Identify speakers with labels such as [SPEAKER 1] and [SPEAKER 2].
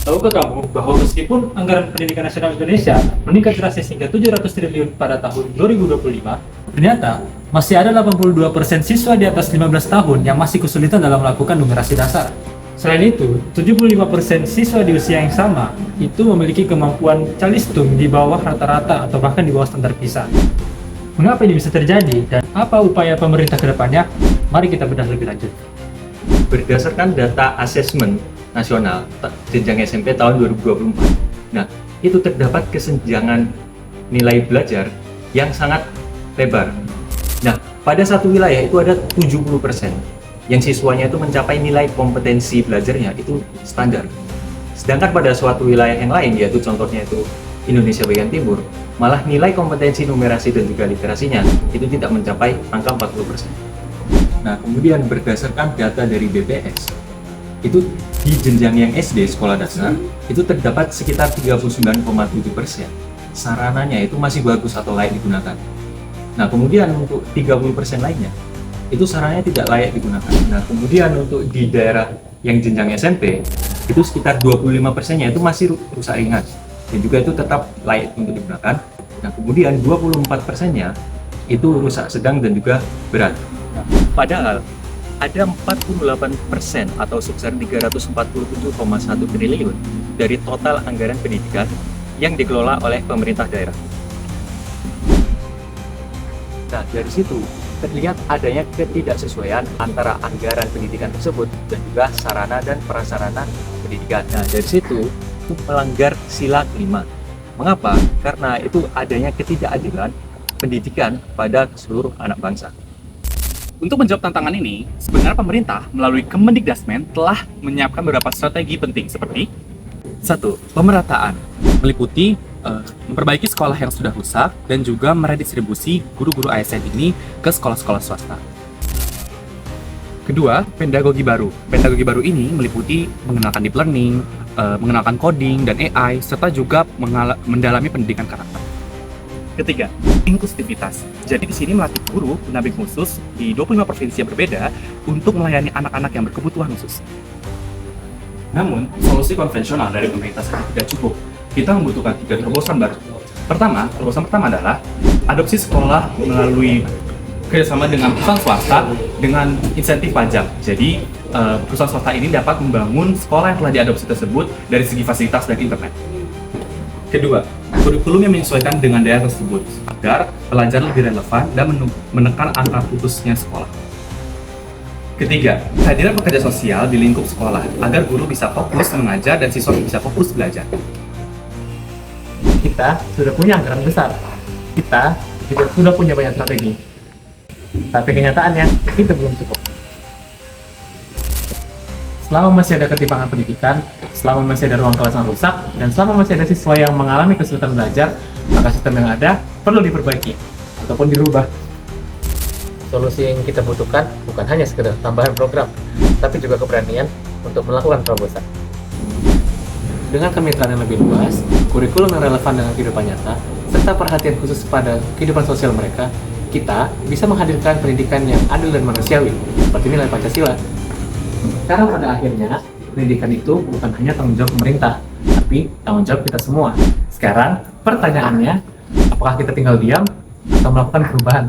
[SPEAKER 1] Tahukah kamu bahwa meskipun anggaran pendidikan nasional Indonesia meningkat drastis hingga 700 triliun pada tahun 2025, ternyata masih ada 82% siswa di atas 15 tahun yang masih kesulitan dalam melakukan numerasi dasar. Selain itu, 75% siswa di usia yang sama itu memiliki kemampuan calistung di bawah rata-rata atau bahkan di bawah standar PISA. Mengapa ini bisa terjadi dan apa upaya pemerintah ke depannya? Mari kita bedah lebih lanjut.
[SPEAKER 2] Berdasarkan data asesmen nasional jenjang SMP tahun 2024. Nah, itu terdapat kesenjangan nilai belajar yang sangat lebar. Nah, pada satu wilayah itu ada 70% yang siswanya itu mencapai nilai kompetensi belajarnya itu standar. Sedangkan pada suatu wilayah yang lain, yaitu contohnya itu Indonesia bagian timur, malah nilai kompetensi numerasi dan juga literasinya itu tidak mencapai angka 40%. Nah, kemudian berdasarkan data dari BPS, itu di jenjang yang SD sekolah dasar itu terdapat sekitar 39,7%. Sarananya itu masih bagus atau layak digunakan. Nah, kemudian untuk 30% lainnya itu sarananya tidak layak digunakan. Nah, kemudian untuk di daerah yang jenjang SMP itu sekitar 25%-nya itu masih rusak ringan dan juga itu tetap layak untuk digunakan. Nah, kemudian 24%-nya itu rusak sedang dan juga berat. Nah, padahal ada 48% atau sebesar 347,1 triliun dari total anggaran pendidikan yang dikelola oleh pemerintah daerah. Nah, dari situ terlihat adanya ketidaksesuaian antara anggaran pendidikan tersebut dan juga sarana dan prasarana pendidikan. Nah, dari situ itu melanggar sila kelima. Mengapa? Karena itu adanya ketidakadilan pendidikan pada seluruh anak bangsa.
[SPEAKER 3] Untuk menjawab tantangan ini, sebenarnya pemerintah melalui Kemendikbudrismen telah menyiapkan beberapa strategi penting seperti
[SPEAKER 4] 1. Pemerataan meliputi memperbaiki sekolah yang sudah rusak dan juga meredistribusi guru-guru ASN ini ke sekolah-sekolah swasta. Kedua, pedagogi baru. Pedagogi baru ini meliputi mengenalkan deep learning, mengenalkan coding dan AI, serta juga mendalami pendidikan karakter.
[SPEAKER 3] ketiga, inklusivitas. Jadi di sini melatih guru pendamping khusus di 25 provinsi yang berbeda untuk melayani anak-anak yang berkebutuhan khusus.
[SPEAKER 4] Namun, solusi konvensional dari pemerintah saja tidak cukup. Kita membutuhkan 3 terobosan baru. Terobosan pertama adalah adopsi sekolah melalui kerjasama dengan perusahaan swasta dengan insentif pajak. Jadi, perusahaan swasta ini dapat membangun sekolah yang telah diadopsi tersebut dari segi fasilitas dan internet. Kedua, kurikulum yang menyesuaikan dengan daerah tersebut agar pelajar lebih relevan dan menekan angka putusnya sekolah. Ketiga, kehadiran pekerja sosial di lingkup sekolah agar guru bisa fokus mengajar dan siswa bisa fokus belajar.
[SPEAKER 5] Kita sudah punya anggaran besar. Kita juga sudah punya banyak strategi. Tapi kenyataannya itu belum cukup. Selama masih ada ketimpangan pendidikan, selama masih ada ruang kelas yang rusak, dan selama masih ada siswa yang mengalami kesulitan belajar, maka sistem yang ada perlu diperbaiki ataupun dirubah. Solusi yang kita butuhkan bukan hanya sekedar tambahan program, tapi juga keberanian untuk melakukan terobosan. Dengan kemitraan yang lebih luas, kurikulum yang relevan dengan kehidupan nyata, serta perhatian khusus pada kehidupan sosial mereka, kita bisa menghadirkan pendidikan yang adil dan manusiawi, seperti nilai Pancasila. Karena pada akhirnya, pendidikan itu bukan hanya tanggung jawab pemerintah, tapi tanggung jawab kita semua. Sekarang, pertanyaannya, apakah kita tinggal diam atau melakukan perubahan?